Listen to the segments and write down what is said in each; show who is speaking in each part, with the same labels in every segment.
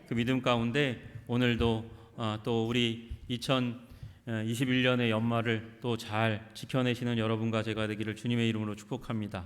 Speaker 1: 그 믿음 가운데 오늘도 또 우리 2021년의 연말을 또 잘 지켜내시는 여러분과 제가 되기를 주님의 이름으로 축복합니다.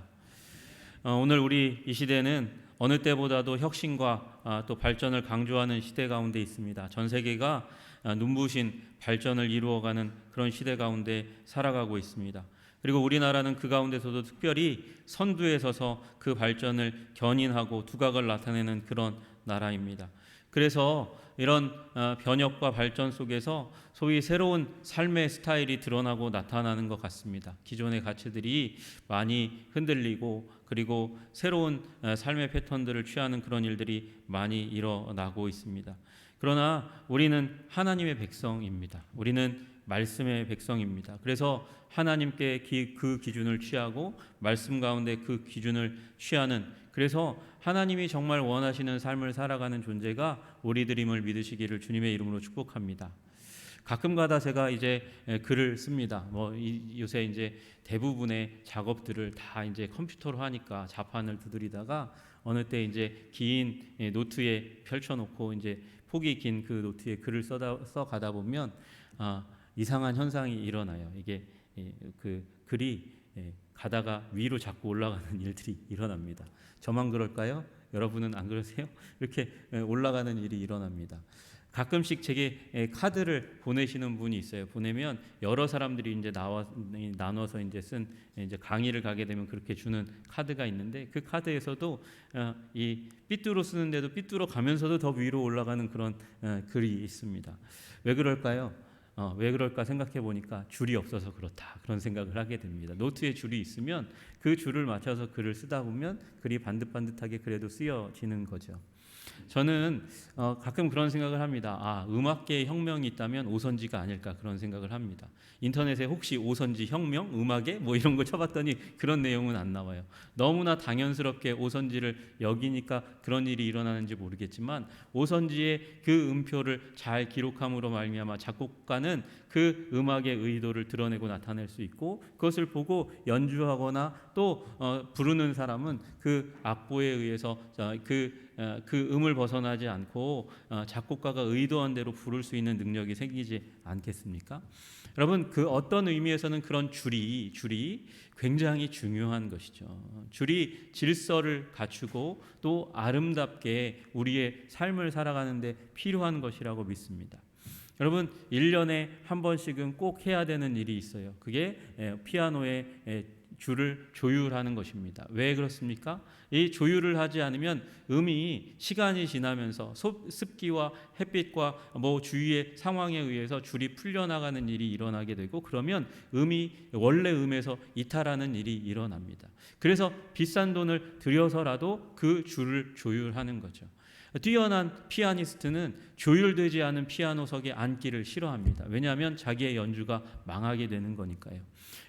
Speaker 1: 오늘 우리 이 시대는 어느 때보다도 혁신과 또 발전을 강조하는 시대 가운데 있습니다. 전 세계가 눈부신 발전을 이루어가는 그런 시대 가운데 살아가고 있습니다. 그리고 우리나라는 그 가운데서도 특별히 선두에 서서 그 발전을 견인하고 두각을 나타내는 그런 나라입니다. 그래서 이런 변혁과 발전 속에서 소위 새로운 삶의 스타일이 드러나고 나타나는 것 같습니다. 기존의 가치들이 많이 흔들리고 그리고 새로운 삶의 패턴들을 취하는 그런 일들이 많이 일어나고 있습니다. 그러나 우리는 하나님의 백성입니다. 우리는 말씀의 백성입니다. 그래서 하나님께 그 기준을 취하고 말씀 가운데 그 기준을 취하는, 그래서 하나님이 정말 원하시는 삶을 살아가는 존재가 우리들임을 믿으시기를 주님의 이름으로 축복합니다. 가끔가다 제가 이제 글을 씁니다. 요새 이제 대부분의 작업들을 다 이제 컴퓨터로 하니까 자판을 두드리다가 어느 때 이제 긴 노트에 펼쳐놓고 이제 폭이 긴 그 노트에 글을 써가다 보면 이상한 현상이 일어나요. 이게 그 글이 가다가 위로 자꾸 올라가는 일들이 일어납니다. 저만 그럴까요? 여러분은 안 그러세요? 이렇게 올라가는 일이 일어납니다. 가끔씩 제게 카드를 보내시는 분이 있어요. 보내면 여러 사람들이 이제 나눠서 이제 쓴 이제 강의를 가게 되면 그렇게 주는 카드가 있는데, 그 카드에서도 이 삐뚤어 쓰는데도 삐뚤어 가면서도 더 위로 올라가는 그런 글이 있습니다. 왜 그럴까요? 왜 그럴까 생각해 보니까 줄이 없어서 그렇다, 그런 생각을 하게 됩니다. 노트에 줄이 있으면 그 줄을 맞춰서 글을 쓰다 보면 글이 반듯반듯하게 그래도 쓰여지는 거죠. 저는 가끔 그런 생각을 합니다. 음악계의 혁명이 있다면 오선지가 아닐까, 그런 생각을 합니다. 인터넷에 혹시 오선지 혁명, 음악에 뭐 이런 거 쳐봤더니 그런 내용은 안 나와요. 너무나 당연스럽게 오선지를 여기니까 그런 일이 일어나는지 모르겠지만, 오선지의 그 음표를 잘 기록함으로 말미암아 작곡가는 그 음악의 의도를 드러내고 나타낼 수 있고, 그것을 보고 연주하거나 또 부르는 사람은 그 악보에 의해서 그 음을 벗어나지 않고 작곡가가 의도한 대로 부를 수 있는 능력이 생기지 않겠습니까? 여러분, 그 어떤 의미에서는 그런 줄이 굉장히 중요한 것이죠. 줄이 질서를 갖추고 또 아름답게 우리의 삶을 살아가는 데 필요한 것이라고 믿습니다. 여러분, 1년에 한 번씩은 꼭 해야 되는 일이 있어요. 그게 피아노의 줄을 조율하는 것입니다. 왜 그렇습니까? 이 조율을 하지 않으면 음이 시간이 지나면서 습기와 햇빛과 주위의 상황에 의해서 줄이 풀려나가는 일이 일어나게 되고, 그러면 음이 원래 음에서 이탈하는 일이 일어납니다. 그래서 비싼 돈을 들여서라도 그 줄을 조율하는 거죠. 뛰어난 피아니스트는 조율되지 않은 피아노석에 앉기를 싫어합니다. 왜냐하면 자기의 연주가 망하게 되는 거니까요.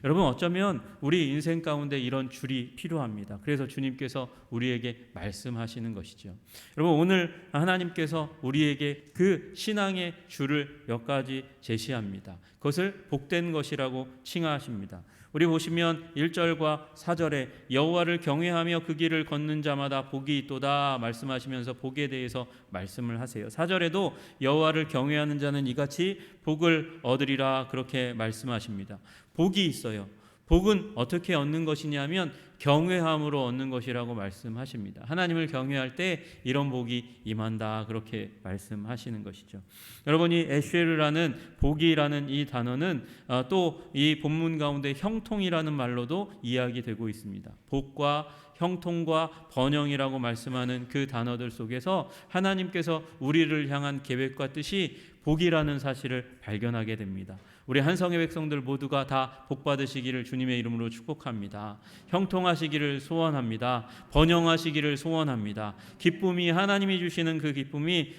Speaker 1: 여러분, 어쩌면 우리 인생 가운데 이런 줄이 필요합니다. 그래서 주님께서 우리에게 말씀하시는 것이죠. 여러분, 오늘 하나님께서 우리에게 그 신앙의 줄을 몇 가지 제시합니다. 그것을 복된 것이라고 칭하십니다. 우리 보시면 1절과 4절에 여호와를 경외하며 그 길을 걷는 자마다 복이 있도다 말씀하시면서 복에 대해서 말씀을 하세요. 4절에도 여호와를 경외하는 자는 이같이 복을 얻으리라, 그렇게 말씀하십니다. 복이 있어요. 복은 어떻게 얻는 것이냐면 경외함으로 얻는 것이라고 말씀하십니다. 하나님을 경외할 때 이런 복이 임한다, 그렇게 말씀하시는 것이죠. 여러분이 에쉐르라는 복이라는 이 단어는 또 이 본문 가운데 형통이라는 말로도 이야기되고 있습니다. 복과 형통과 번영이라고 말씀하는 그 단어들 속에서 하나님께서 우리를 향한 계획과 뜻이 복이라는 사실을 발견하게 됩니다. 우리 한성의 백성들 모두가 다 복받으시기를 주님의 이름으로 축복합니다. 형통하시기를 소원합니다. 번영하시기를 소원합니다. 기쁨이, 하나님이 주시는 그 기쁨이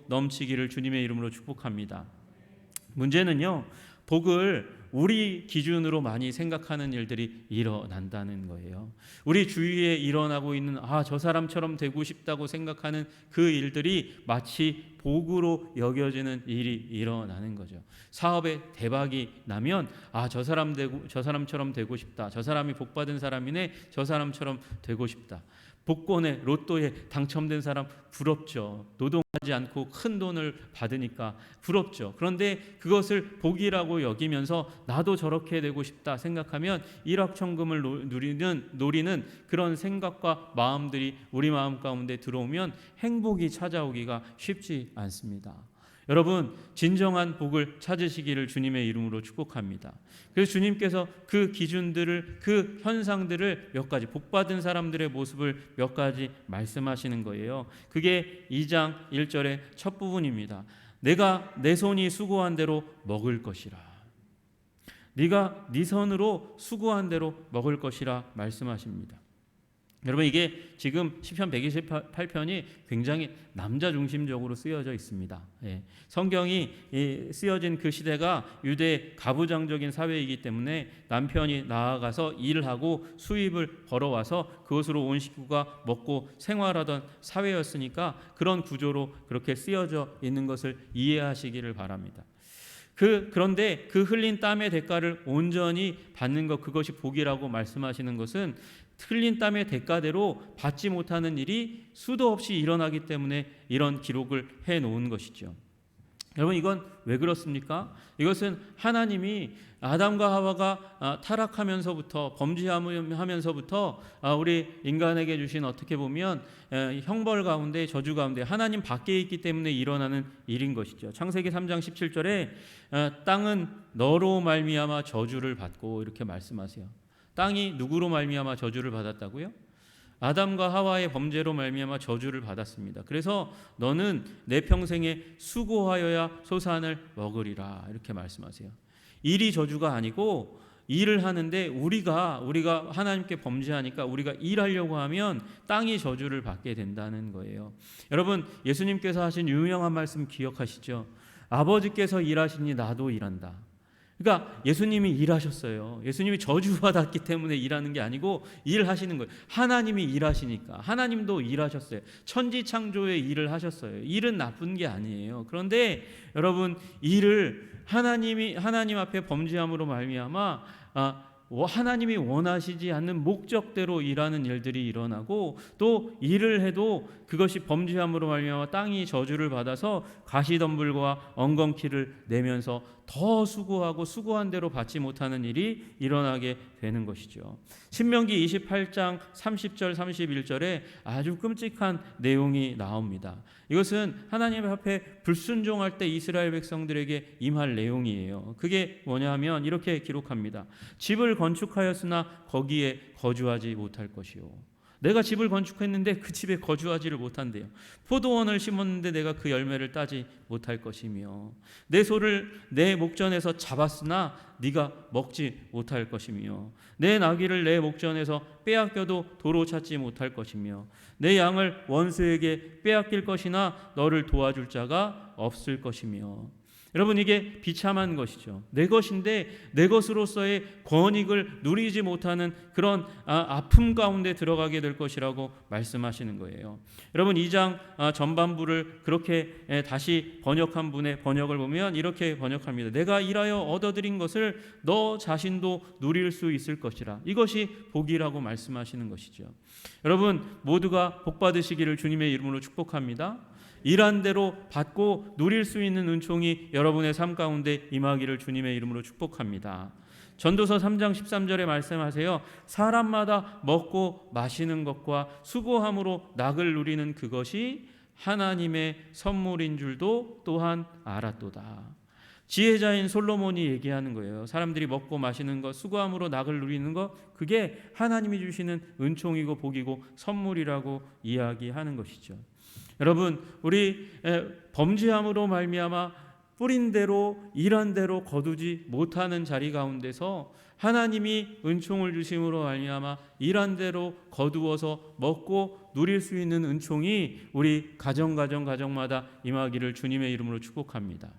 Speaker 1: 넘치기를 주님의 이름으로 축복합니다. 문제는요, 복을 우리 기준으로 많이 생각하는 일들이 일어난다는 거예요. 우리 주위에 일어나고 있는 저 사람처럼 되고 싶다고 생각하는 그 일들이 마치 복으로 여겨지는 일이 일어나는 거죠. 사업에 대박이 나면 저 사람처럼 되고 싶다. 저 사람이 복받은 사람이네. 저 사람처럼 되고 싶다. 복권에 로또에 당첨된 사람 부럽죠. 노동하지 않고 큰 돈을 받으니까 부럽죠. 그런데 그것을 복이라고 여기면서 나도 저렇게 되고 싶다 생각하면 일확천금을 노리는 그런 생각과 마음들이 우리 마음 가운데 들어오면 행복이 찾아오기가 쉽지 않습니다. 여러분, 진정한 복을 찾으시기를 주님의 이름으로 축복합니다. 그래서 주님께서 그 기준들을, 그 현상들을 몇 가지, 복받은 사람들의 모습을 몇 가지 말씀하시는 거예요. 그게 2장 1절의 첫 부분입니다. 내가 내 손이 수고한 대로 먹을 것이라. 네가 네 손으로 수고한 대로 먹을 것이라 말씀하십니다. 여러분, 이게 지금 시편 128편이 굉장히 남자 중심적으로 쓰여져 있습니다. 성경이 쓰여진 그 시대가 유대 가부장적인 사회이기 때문에 남편이 나아가서 일을 하고 수입을 벌어와서 그것으로 온 식구가 먹고 생활하던 사회였으니까 그런 구조로 그렇게 쓰여져 있는 것을 이해하시기를 바랍니다. 그런데 그 흘린 땀의 대가를 온전히 받는 것, 그것이 복이라고 말씀하시는 것은 흘린 땀의 대가대로 받지 못하는 일이 수도 없이 일어나기 때문에 이런 기록을 해놓은 것이죠. 여러분, 이건 왜 그렇습니까? 이것은 하나님이 아담과 하와가 타락하면서부터, 범죄하면서부터 우리 인간에게 주신, 어떻게 보면 형벌 가운데, 저주 가운데 하나님 밖에 있기 때문에 일어나는 일인 것이죠. 창세기 3장 17절에 땅은 너로 말미암아 저주를 받고, 이렇게 말씀하세요. 땅이 누구로 말미암아 저주를 받았다고요? 아담과 하와의 범죄로 말미암아 저주를 받았습니다. 그래서 너는 내 평생에 수고하여야 소산을 먹으리라, 이렇게 말씀하세요. 일이 저주가 아니고, 일을 하는데 우리가 하나님께 범죄하니까 우리가 일하려고 하면 땅이 저주를 받게 된다는 거예요. 여러분, 예수님께서 하신 유명한 말씀 기억하시죠? 아버지께서 일하시니 나도 일한다. 그러니까 예수님이 일하셨어요. 예수님이 저주받았기 때문에 일하는 게 아니고 일하시는 거예요. 하나님이 일하시니까. 하나님도 일하셨어요. 천지창조의 일을 하셨어요. 일은 나쁜 게 아니에요. 그런데 여러분, 일을 하나님 앞에 범죄함으로 말미암아 하나님이 원하시지 않는 목적대로 일하는 일들이 일어나고, 또 일을 해도 그것이 범죄함으로 말미암아 땅이 저주를 받아서 가시덤불과 엉겅퀴를 내면서 더 수고하고 수고한 대로 받지 못하는 일이 일어나게 되는 것이죠. 신명기 28장 30절 31절에 아주 끔찍한 내용이 나옵니다. 이것은 하나님 앞에 불순종할 때 이스라엘 백성들에게 임할 내용이에요. 그게 뭐냐면 이렇게 기록합니다. 집을 건축하였으나 거기에 거주하지 못할 것이요. 내가 집을 건축했는데 그 집에 거주하지를 못한대요. 포도원을 심었는데 내가 그 열매를 따지 못할 것이며, 내 소를 내 목전에서 잡았으나 네가 먹지 못할 것이며, 내 나귀를 내 목전에서 빼앗겨도 도로 찾지 못할 것이며, 내 양을 원수에게 빼앗길 것이나 너를 도와줄 자가 없을 것이며. 여러분, 이게 비참한 것이죠. 내 것인데 내 것으로서의 권익을 누리지 못하는 그런 아픔 가운데 들어가게 될 것이라고 말씀하시는 거예요. 여러분, 2장 전반부를 그렇게 다시 번역한 분의 번역을 보면 이렇게 번역합니다. 내가 일하여 얻어들인 것을 너 자신도 누릴 수 있을 것이라. 이것이 복이라고 말씀하시는 것이죠. 여러분, 모두가 복 받으시기를 주님의 이름으로 축복합니다. 일한 대로 받고 누릴 수 있는 은총이 여러분의 삶 가운데 임하기를 주님의 이름으로 축복합니다. 전도서 3장 13절에 말씀하세요. 사람마다 먹고 마시는 것과 수고함으로 낙을 누리는 그것이 하나님의 선물인 줄도 또한 알았도다. 지혜자인 솔로몬이 얘기하는 거예요. 사람들이 먹고 마시는 것, 수고함으로 낙을 누리는 것, 그게 하나님이 주시는 은총이고 복이고 선물이라고 이야기하는 것이죠. 여러분, 우리 범죄함으로 말미암아 뿌린 대로 일한 대로 거두지 못하는 자리 가운데서 하나님이 은총을 주심으로 말미암아 일한 대로 거두어서 먹고 누릴 수 있는 은총이 우리 가정마다 임하기를 주님의 이름으로 축복합니다.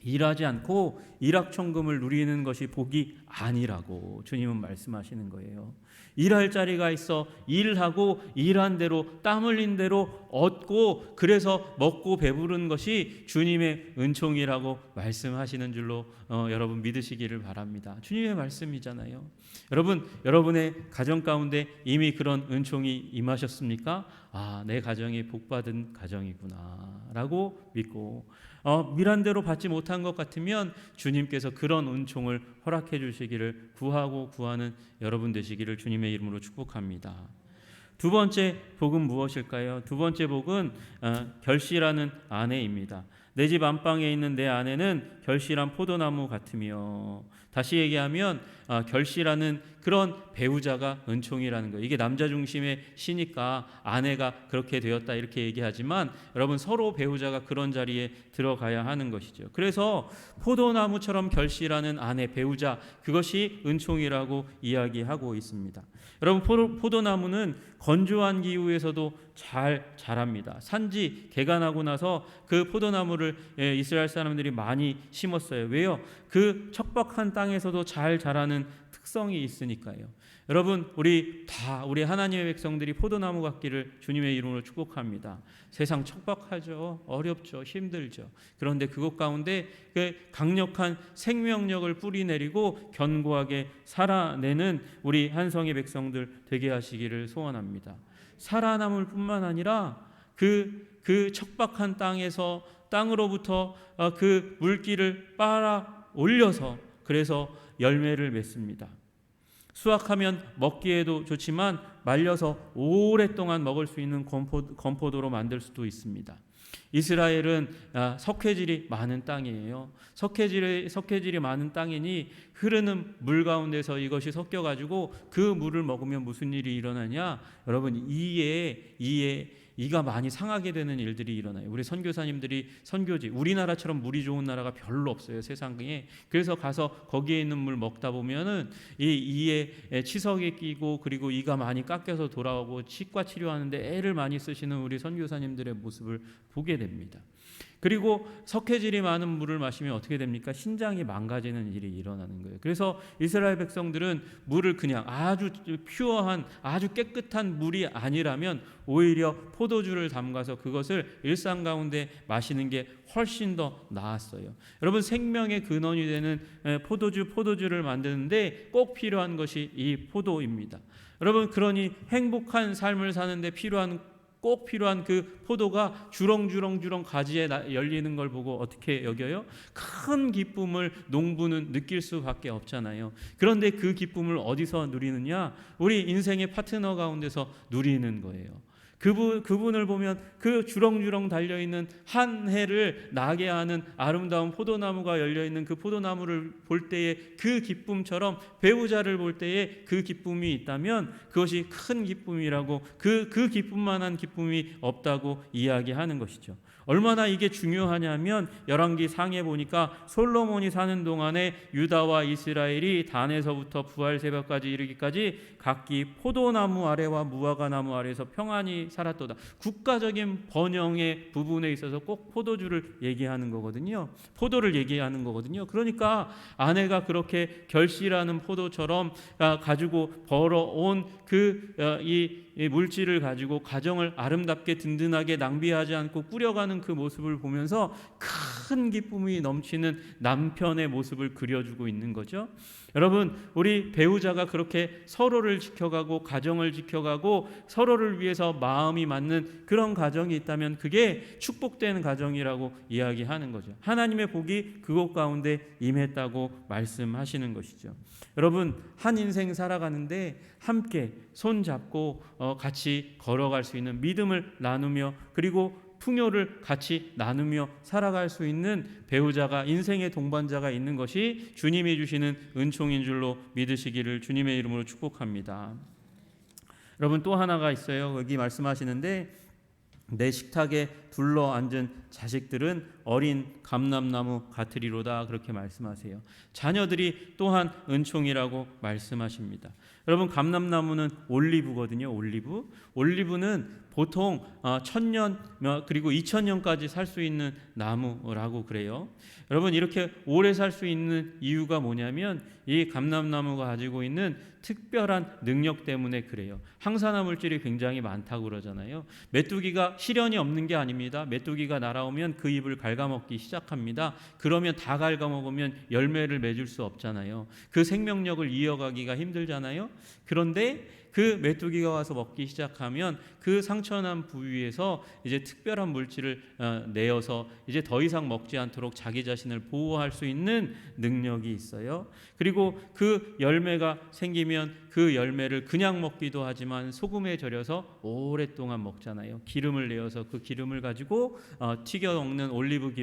Speaker 1: 일하지 않고 일확천금을 누리는 것이 복이 아니라고 주님은 말씀하시는 거예요. 일할 자리가 있어 일하고 일한 대로 땀 흘린 대로 얻고 그래서 먹고 배부른 것이 주님의 은총이라고 말씀하시는 줄로 여러분 믿으시기를 바랍니다. 주님의 말씀이잖아요. 여러분, 여러분의 가정 가운데 이미 그런 은총이 임하셨습니까? 아, 내 가정이 복받은 가정이구나 라고 믿고 일한 대로 받지 못한 것 같으면 주님께서 그런 은총을 허락해 주시기를 구하고 구하는 여러분 되시기를 주님의 이름으로 축복합니다. 두 번째 복은 무엇일까요? 두 번째 복은 결실하는 아내입니다. 내 집 안방에 있는 내 아내는 결실한 포도나무 같으며, 다시 얘기하면 결실하는 그런 배우자가 은총이라는 거예요. 이게 남자 중심의 시니까 아내가 그렇게 되었다 이렇게 얘기하지만 여러분 서로 배우자가 그런 자리에 들어가야 하는 것이죠. 그래서 포도나무처럼 결실하는 아내 배우자, 그것이 은총이라고 이야기하고 있습니다. 여러분 포도나무는 건조한 기후에서도 잘 자랍니다. 산지 개간하고 나서 그 포도나무를 이스라엘 사람들이 많이 심었어요. 왜요? 그 척박한 땅에서도 잘 자라는 특성이 있으니까요. 여러분 우리 하나님의 백성들이 포도나무 같기를 주님의 이름으로 축복합니다. 세상 척박하죠. 어렵죠. 힘들죠. 그런데 그것 가운데 그 강력한 생명력을 뿌리내리고 견고하게 살아내는 우리 한성의 백성들 되게 하시기를 소원합니다. 살아남을 뿐만 아니라 그 척박한 땅으로부터 그 물기를 빨아 올려서 그래서 열매를 맺습니다. 수확하면 먹기에도 좋지만 말려서 오랫동안 먹을 수 있는 건포도로 만들 수도 있습니다. 이스라엘은 석회질이 많은 땅이에요. 석회질이 많은 땅이니 흐르는 물 가운데서 이것이 섞여가지고 그 물을 먹으면 무슨 일이 일어나냐? 여러분 이가 많이 상하게 되는 일들이 일어나요. 우리 선교사님들이 선교지, 우리나라처럼 물이 좋은 나라가 별로 없어요, 세상에. 그래서 가서 거기에 있는 물 먹다 보면은 이 이에 치석이 끼고 그리고 이가 많이 깎여서 돌아오고 치과 치료하는데 애를 많이 쓰시는 우리 선교사님들의 모습을 보게 됩니다. 그리고 석회질이 많은 물을 마시면 어떻게 됩니까? 신장이 망가지는 일이 일어나는 거예요. 그래서 이스라엘 백성들은 물을 그냥 아주 퓨어한 아주 깨끗한 물이 아니라면 오히려 포도주를 담가서 그것을 일상 가운데 마시는 게 훨씬 더 나았어요. 여러분 생명의 근원이 되는 포도주를 만드는데 꼭 필요한 것이 이 포도입니다. 여러분 그러니 행복한 삶을 사는데 꼭 필요한 그 포도가 주렁주렁 가지에 열리는 걸 보고 어떻게 여겨요? 큰 기쁨을 농부는 느낄 수밖에 없잖아요. 그런데 그 기쁨을 어디서 누리느냐? 우리 인생의 파트너 가운데서 누리는 거예요. 그분을 보면 그 주렁주렁 달려있는 한 해를 나게 하는 아름다운 포도나무가 열려있는 그 포도나무를 볼 때의 그 기쁨처럼 배우자를 볼 때의 그 기쁨이 있다면 그것이 큰 기쁨이라고 그 기쁨만한 기쁨이 없다고 이야기하는 것이죠. 얼마나 이게 중요하냐면 열왕기 상에 보니까 솔로몬이 사는 동안에 유다와 이스라엘이 단에서부터 부활새벽까지 이르기까지 각기 포도나무 아래와 무화과나무 아래에서 평안히 살았도다. 국가적인 번영의 부분에 있어서 꼭 포도주를 얘기하는 거거든요. 포도를 얘기하는 거거든요. 그러니까 아내가 그렇게 결실하는 포도처럼 가지고 벌어온 이 물질을 가지고 가정을 아름답게 든든하게 낭비하지 않고 꾸려가는 그 모습을 보면서 큰 기쁨이 넘치는 남편의 모습을 그려주고 있는 거죠. 여러분 우리 배우자가 그렇게 서로를 지켜가고 가정을 지켜가고 서로를 위해서 마음이 맞는 그런 가정이 있다면 그게 축복된 가정이라고 이야기하는 거죠. 하나님의 복이 그곳 가운데 임했다고 말씀하시는 것이죠. 여러분 한 인생 살아가는데 함께 손잡고 같이 걸어갈 수 있는 믿음을 나누며 그리고 풍요를 같이 나누며 살아갈 수 있는 배우자가 인생의 동반자가 있는 것이 주님이 주시는 은총인 줄로 믿으시기를 주님의 이름으로 축복합니다. 여러분 또 하나가 있어요. 여기 말씀하시는데 내 식탁에 둘러앉은 자식들은 어린 감람나무 같으리로다 그렇게 말씀하세요. 자녀들이 또한 은총이라고 말씀하십니다. 여러분 감람나무는 올리브거든요. 올리브는 보통 1000년 그리고 2000년까지 살 수 있는 나무라고 그래요. 여러분 이렇게 오래 살 수 있는 이유가 뭐냐면 이 감람나무가 가지고 있는 특별한 능력 때문에 그래요. 항산화 물질이 굉장히 많다고 그러잖아요. 메뚜기가 시련이 없는 게 아닙니다. 메뚜기가 날아오면 그 잎을 갉아먹기 시작합니다. 그러면 다 갉아먹으면 열매를 맺을 수 없잖아요. 그 생명력을 이어가기가 힘들잖아요. 그런데 그 메뚜기가 와서 먹기 시작하면 그 상처난 부위에서 이제 특별한 물질을 내어서 이제 더 이상 먹지 않도록 자기 자신을 보호할 수 있는 능력이 있어요. 그리고 그 열매가 생기면 그 열매를 그냥 먹기도 하지만 소금에 절여서 오랫동안 먹잖아요. 기름을 내어서 그 기름을 가지고 튀겨 먹는 올리브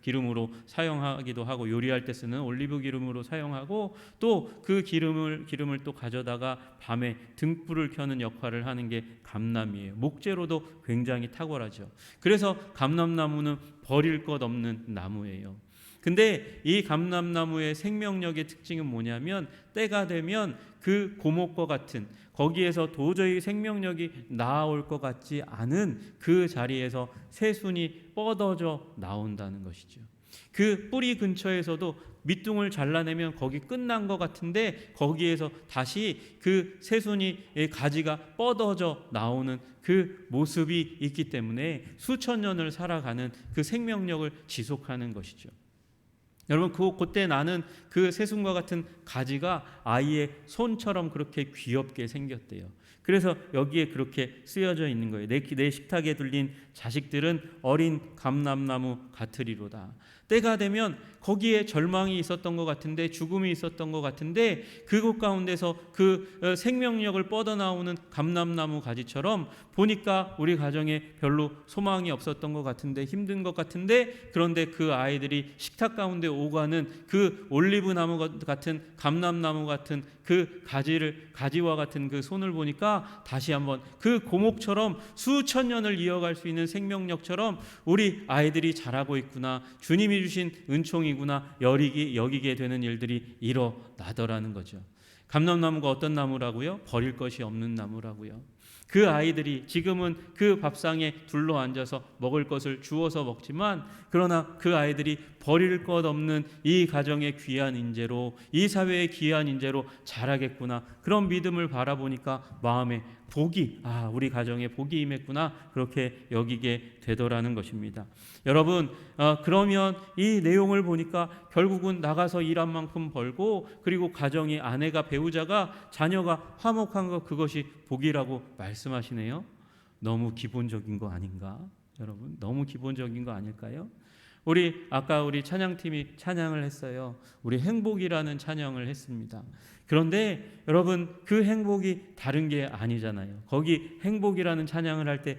Speaker 1: 기름으로 사용하기도 하고, 요리할 때 쓰는 올리브 기름으로 사용하고, 또 그 기름을 또 가져다가 밤에 등불을 켜는 역할을 하는 게 감람이에요. 목재로도 굉장히 탁월하죠. 그래서 감람나무는 버릴 것 없는 나무예요. 근데 이 감람나무의 생명력의 특징은 뭐냐면 때가 되면 그 고목과 같은, 거기에서 도저히 생명력이 나올 것 같지 않은 그 자리에서 새순이 뻗어져 나온다는 것이죠. 그 뿌리 근처에서도 밑둥을 잘라내면 거기 끝난 것 같은데 거기에서 다시 그 새순이 가지가 뻗어져 나오는 그 모습이 있기 때문에 수천 년을 살아가는 그 생명력을 지속하는 것이죠. 여러분 그때 나는 그 새순과 같은 가지가 아이의 손처럼 그렇게 귀엽게 생겼대요. 그래서 여기에 그렇게 쓰여져 있는 거예요. 내 식탁에 둘린 자식들은 어린 감람나무 같으리로다. 때가 되면 거기에 절망이 있었던 것 같은데, 죽음이 있었던 것 같은데, 그곳 가운데서 그 생명력을 뻗어나오는 감람나무 가지처럼 보니까 우리 가정에 별로 소망이 없었던 것 같은데, 힘든 것 같은데, 그런데 그 아이들이 식탁 가운데 오가는 그 올리브나무 같은, 감람나무 같은 그 가지와 같은 그 손을 보니까 다시 한번 그 고목처럼 수천 년을 이어갈 수 있는 생명력처럼 우리 아이들이 자라고 있구나, 주님이 주신 은총이구나 여기게 되는 일들이 일어나더라는 거죠. 감람나무가 어떤 나무라고요? 버릴 것이 없는 나무라고요. 그 아이들이 지금은 그 밥상에 둘러앉아서 먹을 것을 주워서 먹지만, 그러나 그 아이들이 버릴 것 없는 이 가정의 귀한 인재로, 이 사회의 귀한 인재로 자라겠구나, 그런 믿음을 바라보니까 마음에 복이, 우리 가정에 복이 임했구나, 그렇게 여기게 되더라는 것입니다. 여러분 그러면 이 내용을 보니까 결국은 나가서 일한 만큼 벌고, 그리고 가정이, 아내가, 배우자가, 자녀가 화목한 것, 그것이 복이라고 말씀하시네요. 너무 기본적인 거 아닌가? 여러분 너무 기본적인 거 아닐까요? 아까 우리 찬양팀이 찬양을 했어요. 우리 행복이라는 찬양을 했습니다. 그런데 여러분 그 행복이 다른 게 아니잖아요. 거기 행복이라는 찬양을 할 때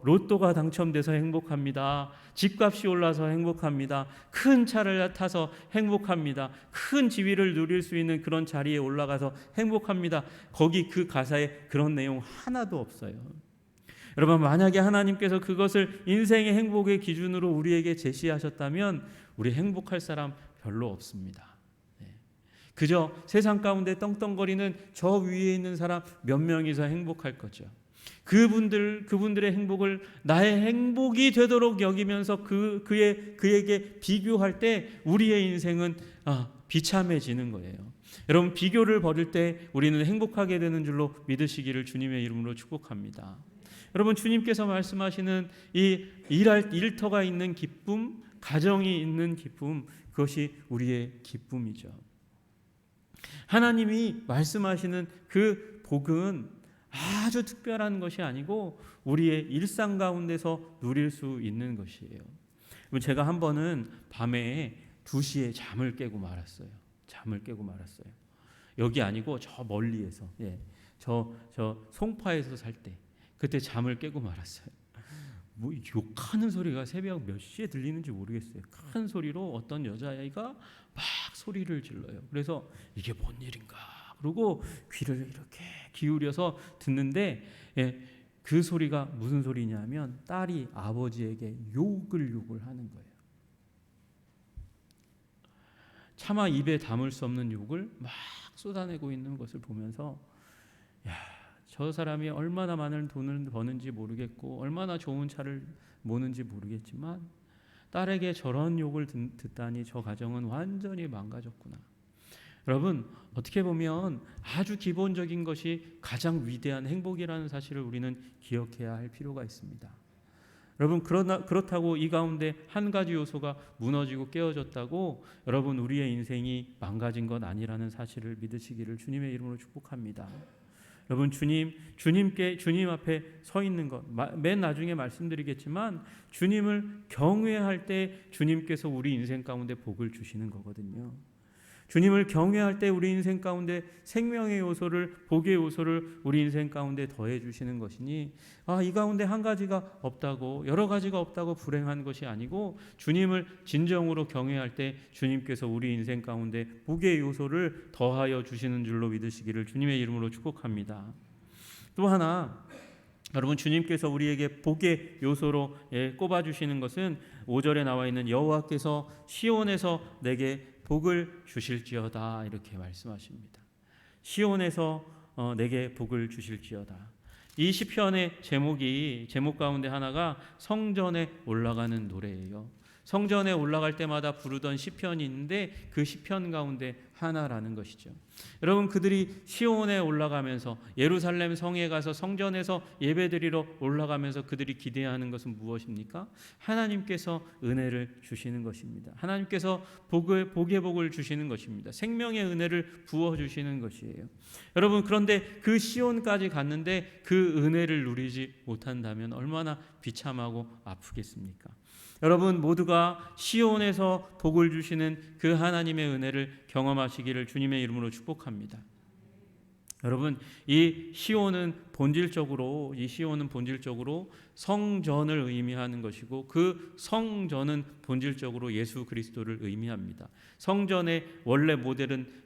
Speaker 1: 로또가 당첨돼서 행복합니다. 집값이 올라서 행복합니다. 큰 차를 타서 행복합니다. 큰 지위를 누릴 수 있는 그런 자리에 올라가서 행복합니다. 거기 그 가사에 그런 내용 하나도 없어요. 여러분 만약에 하나님께서 그것을 인생의 행복의 기준으로 우리에게 제시하셨다면 우리 행복할 사람 별로 없습니다. 그저 세상 가운데 덩덩거리는 저 위에 있는 사람 몇 명이서 행복할 거죠. 그분들의 행복을 나의 행복이 되도록 여기면서 그에게 비교할 때 우리의 인생은 비참해지는 거예요. 여러분 비교를 버릴 때 우리는 행복하게 되는 줄로 믿으시기를 주님의 이름으로 축복합니다. 여러분 주님께서 말씀하시는 이 일터가 있는 기쁨, 가정이 있는 기쁨, 그것이 우리의 기쁨이죠. 하나님이 말씀하시는 그 복은 아주 특별한 것이 아니고 우리의 일상 가운데서 누릴 수 있는 것이에요. 제가 한 번은 밤에 2시에 잠을 깨고 말았어요. 여기 아니고 저 멀리에서, 저 송파에서 살 때 그때 잠을 깨고 말았어요. 뭐 욕하는 소리가 새벽 몇 시에 들리는지 모르겠어요. 큰 소리로 어떤 여자아이가 막 소리를 질러요. 그래서 이게 뭔 일인가? 그러고 귀를 이렇게 기울여서 듣는데 그 소리가 무슨 소리냐면 딸이 아버지에게 욕을 하는 거예요. 차마 입에 담을 수 없는 욕을 막 쏟아내고 있는 것을 보면서 저 사람이 얼마나 많은 돈을 버는지 모르겠고 얼마나 좋은 차를 모는지 모르겠지만 딸에게 저런 욕을 듣다니 저 가정은 완전히 망가졌구나. 여러분, 어떻게 보면 아주 기본적인 것이 가장 위대한 행복이라는 사실을 우리는 기억해야 할 필요가 있습니다. 여러분, 그렇다고 이 가운데 한 가지 요소가 무너지고 깨어졌다고 여러분 우리의 인생이 망가진 건 아니라는 사실을 믿으시기를 주님의 이름으로 축복합니다. 여러분, 주님 앞에 서 있는 것, 맨 나중에 말씀드리겠지만 주님을 경외할 때 주님께서 우리 인생 가운데 복을 주시는 거거든요. 주님을 경외할 때 우리 인생 가운데 생명의 요소를, 복의 요소를 우리 인생 가운데 더해 주시는 것이니 이 가운데 한 가지가 없다고, 여러 가지가 없다고 불행한 것이 아니고 주님을 진정으로 경외할 때 주님께서 우리 인생 가운데 복의 요소를 더하여 주시는 줄로 믿으시기를 주님의 이름으로 축복합니다. 또 하나, 여러분, 주님께서 우리에게 복의 요소로 꼽아주시는 것은 5절에 나와 있는 여호와께서 시온에서 내게 복을 주실지어다, 이렇게 말씀하십니다. 시온에서 내게 복을 주실지어다. 이 시편의 제목 가운데 하나가 성전에 올라가는 노래예요. 성전에 올라갈 때마다 부르던 시편이 있는데 그 시편 가운데 하나라는 것이죠. 여러분, 그들이 시온에 올라가면서 예루살렘 성에 가서 성전에서 예배드리러 올라가면서 그들이 기대하는 것은 무엇입니까? 하나님께서 은혜를 주시는 것입니다. 하나님께서 복의 복을 주시는 것입니다. 생명의 은혜를 부어주시는 것이에요. 여러분, 그런데 그 시온까지 갔는데 그 은혜를 누리지 못한다면 얼마나 비참하고 아프겠습니까? 여러분, 모두가 시온에서 복을 주시는 그 하나님의 은혜를 경험하시기를 주님의 이름으로 축복합니다. 여러분, 이 시온은 본질적으로 성전을 의미하는 것이고 그 성전은 본질적으로 예수 그리스도를 의미합니다. 성전의 원래 모델은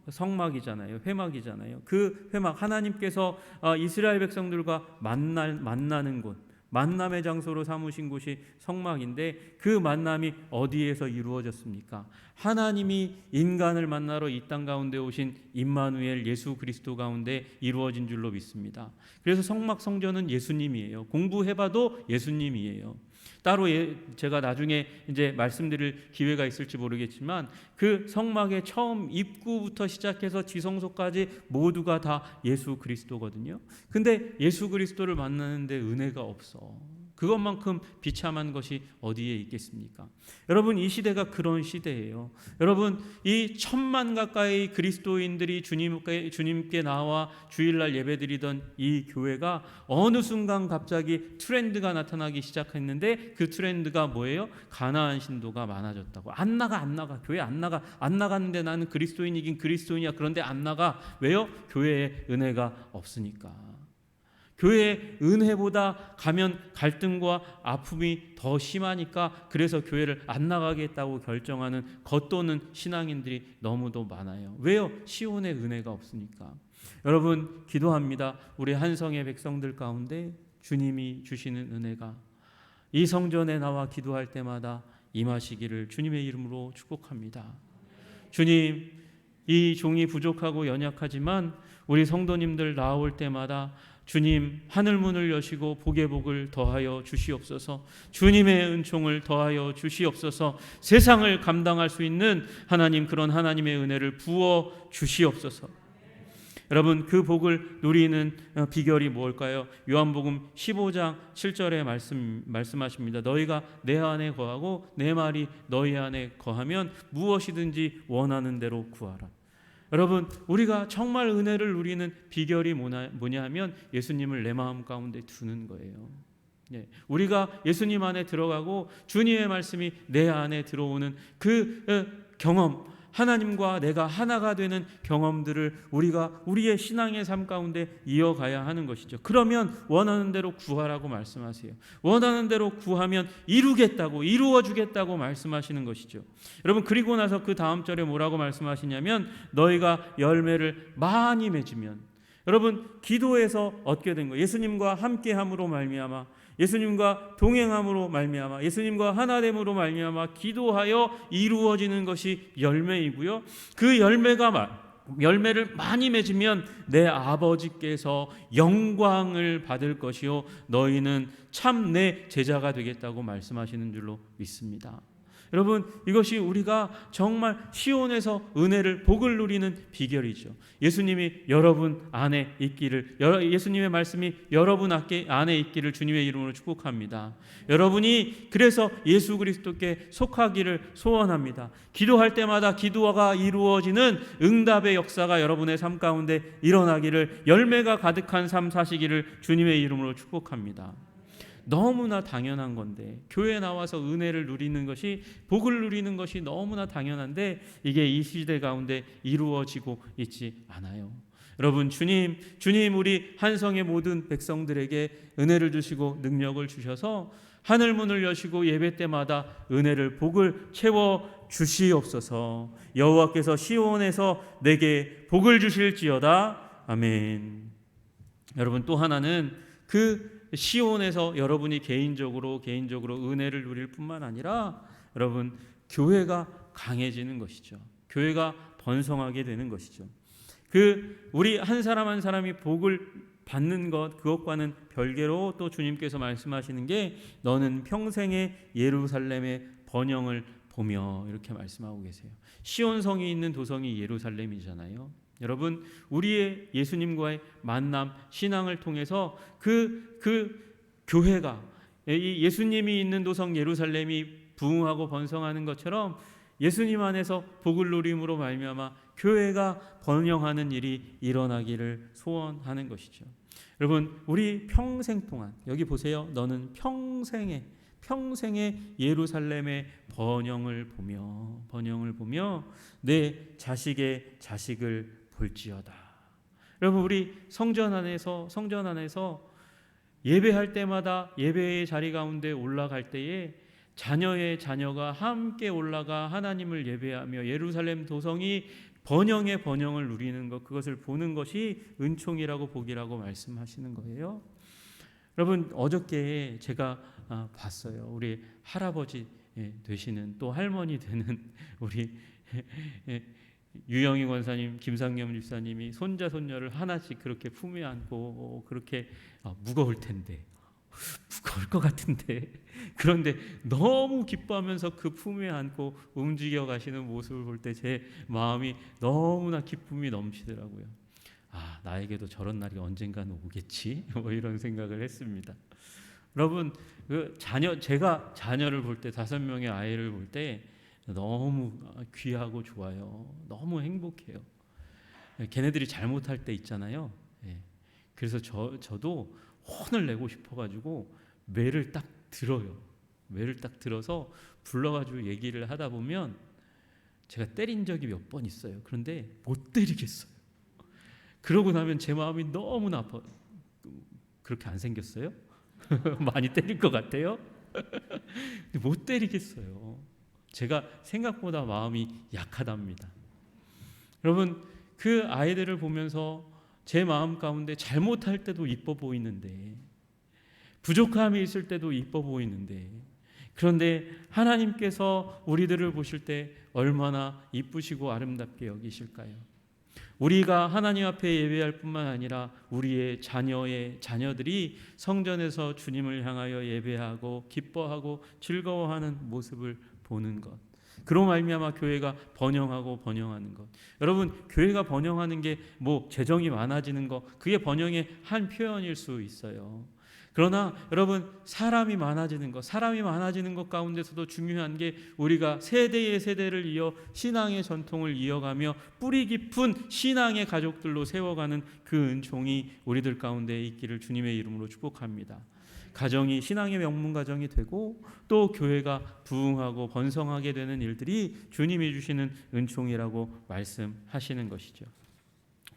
Speaker 1: 성막이잖아요. 회막이잖아요. 그 회막, 하나님께서 이스라엘 백성들과 만나는 곳, 만남의 장소로 삼으신 곳이 성막인데 그 만남이 어디에서 이루어졌습니까? 하나님이 인간을 만나러 이 땅 가운데 오신 임마누엘 예수 그리스도 가운데 이루어진 줄로 믿습니다. 그래서 성막 성전은 예수님이에요. 공부해봐도 예수님이에요. 따로 제가 나중에 이제 말씀드릴 기회가 있을지 모르겠지만 그 성막의 처음 입구부터 시작해서 지성소까지 모두가 다 예수 그리스도거든요. 근데 예수 그리스도를 만나는데 은혜가 없어. 그것만큼 비참한 것이 어디에 있겠습니까? 여러분, 이 시대가 그런 시대예요. 여러분, 이 1000만 가까이 그리스도인들이 주님께 나와 주일날 예배드리던 이 교회가 어느 순간 갑자기 트렌드가 나타나기 시작했는데 그 트렌드가 뭐예요? 가나안 신도가 많아졌다고. 안 나가. 교회 안 나가는데 나는 그리스도인이긴 그리스도인이야. 그런데 안 나가. 왜요? 교회에 은혜가 없으니까. 교회의 은혜보다 가면 갈등과 아픔이 더 심하니까 그래서 교회를 안 나가겠다고 결정하는 겉도는 신앙인들이 너무도 많아요. 왜요? 시온의 은혜가 없으니까. 여러분, 기도합니다. 우리 한성의 백성들 가운데 주님이 주시는 은혜가 이 성전에 나와 기도할 때마다 임하시기를 주님의 이름으로 축복합니다. 주님, 이 종이 부족하고 연약하지만 우리 성도님들 나올 때마다 주님, 하늘문을 여시고 복의 복을 더하여 주시옵소서. 주님의 은총을 더하여 주시옵소서. 세상을 감당할 수 있는 하나님, 그런 하나님의 은혜를 부어 주시옵소서. 여러분, 그 복을 누리는 비결이 뭘까요? 요한복음 15장 7절에 말씀하십니다. 너희가 내 안에 거하고 내 말이 너희 안에 거하면 무엇이든지 원하는 대로 구하라. 여러분, 우리가 정말 은혜를 누리는 비결이 뭐냐 하면 예수님을 내 마음 가운데 두는 거예요. 우리가 예수님 안에 들어가고 주님의 말씀이 내 안에 들어오는 그 경험, 하나님과 내가 하나가 되는 경험들을 우리가 우리의 신앙의 삶 가운데 이어가야 하는 것이죠. 그러면 원하는 대로 구하라고 말씀하세요. 원하는 대로 구하면 이루어주겠다고 말씀하시는 것이죠. 여러분, 그리고 나서 그 다음 절에 뭐라고 말씀하시냐면 너희가 열매를 많이 맺으면, 여러분, 기도에서 얻게 된 거, 예수님과 함께함으로 말미암아 예수님과 동행함으로 말미암아 예수님과 하나됨으로 말미암아 기도하여 이루어지는 것이 열매이고요. 그 열매를 많이 맺으면 내 아버지께서 영광을 받을 것이요 너희는 참 내 제자가 되겠다고 말씀하시는 줄로 믿습니다. 여러분, 이것이 우리가 정말 시온에서 은혜를 복을 누리는 비결이죠. 예수님이 여러분 안에 있기를, 예수님의 말씀이 여러분 안에 있기를 주님의 이름으로 축복합니다. 여러분이 그래서 예수 그리스도께 속하기를 소원합니다. 기도할 때마다 기도가 이루어지는 응답의 역사가 여러분의 삶 가운데 일어나기를, 열매가 가득한 삶 사시기를 주님의 이름으로 축복합니다. 너무나 당연한 건데, 교회에 나와서 은혜를 누리는 것이, 복을 누리는 것이 너무나 당연한데 이게 이 시대 가운데 이루어지고 있지 않아요. 여러분, 주님 우리 한성의 모든 백성들에게 은혜를 주시고 능력을 주셔서 하늘문을 여시고 예배 때마다 은혜를, 복을 채워 주시옵소서. 여호와께서 시온에서 내게 복을 주실지어다. 아멘. 여러분, 또 하나는 그 시온에서 여러분이 개인적으로 은혜를 누릴 뿐만 아니라 여러분, 교회가 강해지는 것이죠. 교회가 번성하게 되는 것이죠. 우리 한 사람 한 사람이 복을 받는 것, 그것과는 별개로 또 주님께서 말씀하시는 게 너는 평생에 예루살렘의 번영을 보며, 이렇게 말씀하고 계세요. 시온성이 있는 도성이 예루살렘이잖아요. 여러분, 우리의 예수님과의 만남, 신앙을 통해서 그 교회가, 예수님이 있는 도성 예루살렘이 부흥하고 번성하는 것처럼 예수님 안에서 복을 누림으로 말미암아 교회가 번영하는 일이 일어나기를 소원하는 것이죠. 여러분, 우리 평생 동안, 여기 보세요. 너는 평생에 예루살렘의 번영을 보며 내 자식의 자식을 볼지어다. 여러분, 우리 성전 안에서 예배할 때마다 예배의 자리 가운데 올라갈 때에 자녀의 자녀가 함께 올라가 하나님을 예배하며 예루살렘 도성이 번영을 누리는 것, 그것을 보는 것이 은총이라고 복이라고 말씀하시는 거예요. 여러분, 어저께 제가 봤어요. 우리 할아버지 되시는, 또 할머니 되는 우리 유영희 권사님, 김상겸 집사님이 손자 손녀를 하나씩 그렇게 품에 안고, 그렇게 무거울 것 같은데 그런데 너무 기뻐하면서 그 품에 안고 움직여 가시는 모습을 볼 때 제 마음이 너무나 기쁨이 넘치더라고요. 나에게도 저런 날이 언젠가는 오겠지, 이런 생각을 했습니다. 여러분, 제가 자녀를 볼 때, 5명의 아이를 볼 때 너무 귀하고 좋아요. 너무 행복해요. 걔네들이 잘못할 때 있잖아요. 그래서 저도 혼을 내고 싶어가지고 매를 딱 들어서 불러가지고 얘기를 하다 보면 제가 때린 적이 몇 번 있어요. 그런데 못 때리겠어요. 그러고 나면 제 마음이 너무나 아파. 그렇게 안 생겼어요? 많이 때릴 것 같아요? 근데 못 때리겠어요. 제가 생각보다 마음이 약하답니다. 여러분, 그 아이들을 보면서 제 마음 가운데 잘못할 때도 이뻐 보이는데, 부족함이 있을 때도 이뻐 보이는데, 그런데 하나님께서 우리들을 보실 때 얼마나 이쁘시고 아름답게 여기실까요? 우리가 하나님 앞에 예배할 뿐만 아니라 우리의 자녀들이 성전에서 주님을 향하여 예배하고 기뻐하고 즐거워하는 모습을 보는 것, 그로 말미암아 교회가 번영하는 것. 여러분, 교회가 번영하는 게 재정이 많아지는 것, 그게 번영의 한 표현일 수 있어요. 그러나 여러분, 사람이 많아지는 것 가운데서도 중요한 게 우리가 세대의 세대를 이어 신앙의 전통을 이어가며 뿌리 깊은 신앙의 가족들로 세워가는 그 은총이 우리들 가운데 있기를 주님의 이름으로 축복합니다. 가정이 신앙의 명문 가정이 되고 또 교회가 부흥하고 번성하게 되는 일들이 주님이 주시는 은총이라고 말씀하시는 것이죠.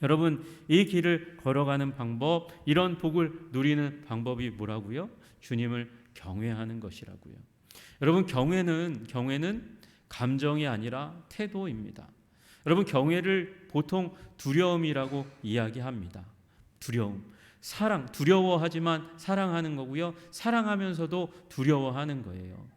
Speaker 1: 여러분, 이 길을 걸어가는 방법, 이런 복을 누리는 방법이 뭐라고요? 주님을 경외하는 것이라고요. 여러분, 경외는 감정이 아니라 태도입니다. 여러분, 경외를 보통 두려움이라고 이야기합니다. 두려움. 사랑, 두려워하지만 사랑하는 거고요. 사랑하면서도 두려워하는 거예요.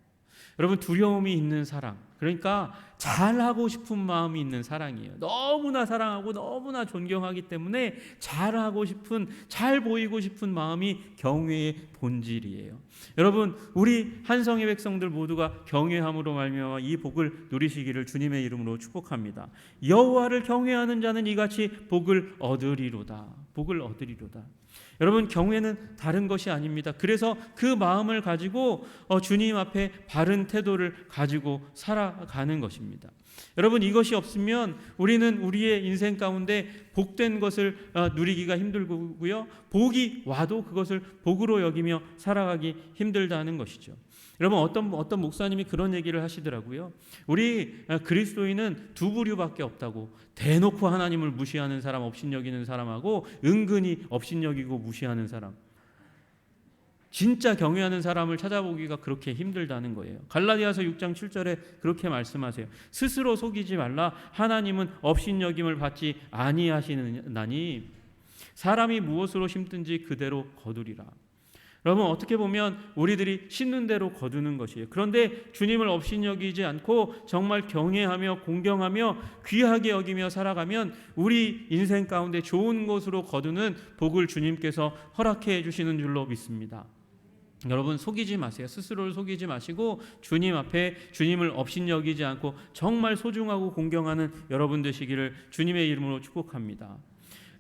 Speaker 1: 여러분, 두려움이 있는 사랑, 그러니까 잘하고 싶은 마음이 있는 사랑이에요. 너무나 사랑하고 너무나 존경하기 때문에 잘하고 싶은, 잘 보이고 싶은 마음이 경외의 본질이에요. 여러분, 우리 한성의 백성들 모두가 경외함으로 말미암아 이 복을 누리시기를 주님의 이름으로 축복합니다. 여호와를 경외하는 자는 이같이 복을 얻으리로다. 복을 얻으리로다. 여러분, 경외는 다른 것이 아닙니다. 그래서 그 마음을 가지고 주님 앞에 바른 태도를 가지고 살아가는 것입니다. 여러분, 이것이 없으면 우리는 우리의 인생 가운데 복된 것을 누리기가 힘들고요, 복이 와도 그것을 복으로 여기며 살아가기 힘들다는 것이죠. 여러분, 어떤 목사님이 그런 얘기를 하시더라고요. 우리 그리스도인은 두 부류밖에 없다고. 대놓고 하나님을 무시하는 사람, 업신여기는 사람하고 은근히 업신여기고 무시하는 사람. 진짜 경외하는 사람을 찾아보기가 그렇게 힘들다는 거예요. 갈라디아서 6장 7절에 그렇게 말씀하세요. 스스로 속이지 말라. 하나님은 업신여김을 받지 아니하시나니 사람이 무엇으로 심든지 그대로 거두리라. 여러분, 어떻게 보면 우리들이 심는 대로 거두는 것이에요. 그런데 주님을 업신여기지 않고 정말 경외하며 공경하며 귀하게 여기며 살아가면 우리 인생 가운데 좋은 것으로 거두는 복을 주님께서 허락해 주시는 줄로 믿습니다. 여러분, 속이지 마세요. 스스로를 속이지 마시고 주님 앞에 주님을 업신여기지 않고 정말 소중하고 공경하는 여러분 되시기를 주님의 이름으로 축복합니다.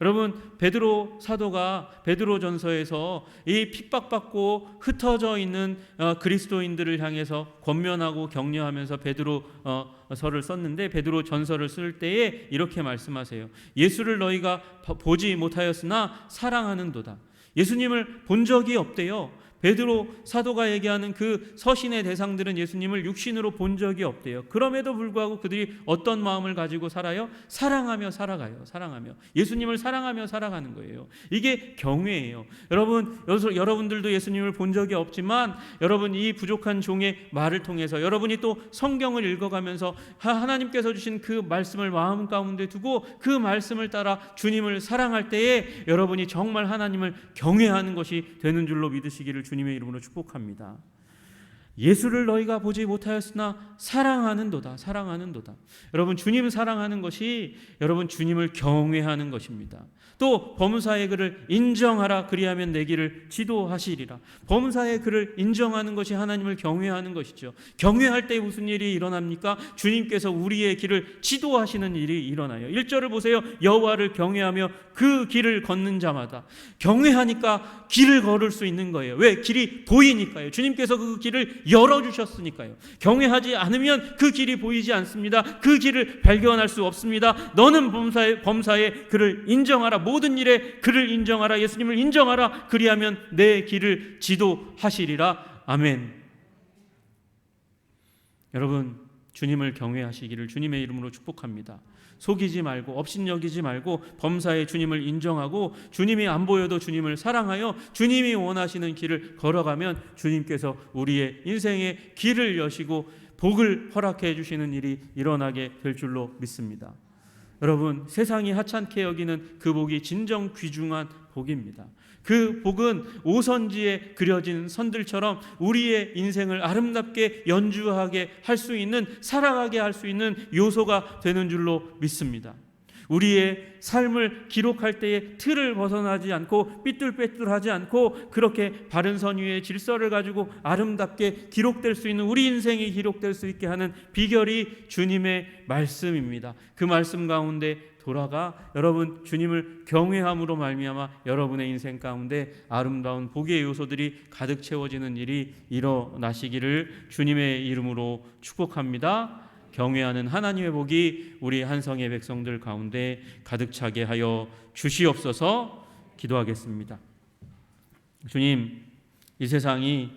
Speaker 1: 여러분, 베드로 사도가 베드로전서에서 이 핍박받고 흩어져 있는 그리스도인들을 향해서 권면하고 격려하면서 베드로서를 썼는데, 베드로전서를 쓸 때에 이렇게 말씀하세요. 예수를 너희가 보지 못하였으나 사랑하는도다. 예수님을 본 적이 없대요. 베드로 사도가 얘기하는 그 서신의 대상들은 예수님을 육신으로 본 적이 없대요. 그럼에도 불구하고 그들이 어떤 마음을 가지고 살아요? 사랑하며 살아가요. 사랑하며. 예수님을 사랑하며 살아가는 거예요. 이게 경외예요. 여러분들도 예수님을 본 적이 없지만 여러분, 이 부족한 종의 말을 통해서 여러분이 또 성경을 읽어가면서 하나님께서 주신 그 말씀을 마음 가운데 두고 그 말씀을 따라 주님을 사랑할 때에 여러분이 정말 하나님을 경외하는 것이 되는 줄로 믿으시기를 주님의 이름으로 축복합니다. 예수를 너희가 보지 못하였으나 사랑하는도다. 사랑하는도다. 여러분, 주님을 사랑하는 것이 여러분 주님을 경외하는 것입니다. 또 범사의 그를 인정하라. 그리하면 내 길을 지도하시리라. 범사의 그를 인정하는 것이 하나님을 경외하는 것이죠. 경외할 때 무슨 일이 일어납니까? 주님께서 우리의 길을 지도하시는 일이 일어나요. 1절을 보세요. 여호와를 경외하며 그 길을 걷는 자마다. 경외하니까 길을 걸을 수 있는 거예요. 왜? 길이 보이니까요. 주님께서 그 길을 열어주셨으니까요. 경외하지 않으면 그 길이 보이지 않습니다. 그 길을 발견할 수 없습니다. 너는 범사에 그를 인정하라. 모든 일에 그를 인정하라. 예수님을 인정하라. 그리하면 내 길을 지도하시리라. 아멘. 여러분, 주님을 경외하시기를 주님의 이름으로 축복합니다. 속이지 말고 업신여기지 말고 범사에 주님을 인정하고 주님이 안 보여도 주님을 사랑하여 주님이 원하시는 길을 걸어가면 주님께서 우리의 인생의 길을 여시고 복을 허락해 주시는 일이 일어나게 될 줄로 믿습니다. 여러분, 세상이 하찮게 여기는 그 복이 진정 귀중한 복입니다. 그 복은 오선지에 그려진 선들처럼 우리의 인생을 아름답게 연주하게 할 수 있는, 살아가게 할 수 있는 요소가 되는 줄로 믿습니다. 우리의 삶을 기록할 때에 틀을 벗어나지 않고 삐뚤빼뚤하지 않고 그렇게 바른 선 위에 질서를 가지고 아름답게 기록될 수 있는, 우리 인생이 기록될 수 있게 하는 비결이 주님의 말씀입니다. 그 말씀 가운데 돌아가 여러분 주님을 경외함으로 말미암아 여러분의 인생 가운데 아름다운 복의 요소들이 가득 채워지는 일이 일어나시기를 주님의 이름으로 축복합니다. 경외하는 하나님의 복이 우리 한성의 백성들 가운데 가득 차게 하여 주시옵소서. 기도하겠습니다. 주님, 이 세상이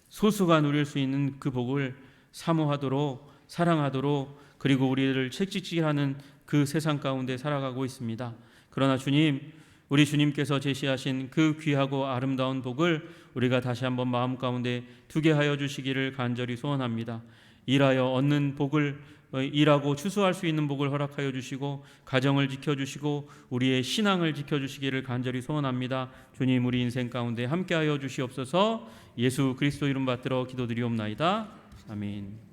Speaker 1: 소수가 누릴 수 있는 그 복을 사모하도록, 사랑하도록, 그리고 우리를 채찍질하게 하는 그 세상 가운데 살아가고 있습니다. 그러나 주님, 우리 주님께서 제시하신 그 귀하고 아름다운 복을 우리가 다시 한번 마음 가운데 두게 하여 주시기를 간절히 소원합니다. 일하여 얻는 복을 일하고 추수할 수 있는 복을 허락하여 주시고 가정을 지켜주시고 우리의 신앙을 지켜주시기를 간절히 소원합니다. 주님, 우리 인생 가운데 함께하여 주시옵소서. 예수 그리스도 이름 받들어 기도드리옵나이다. 아멘.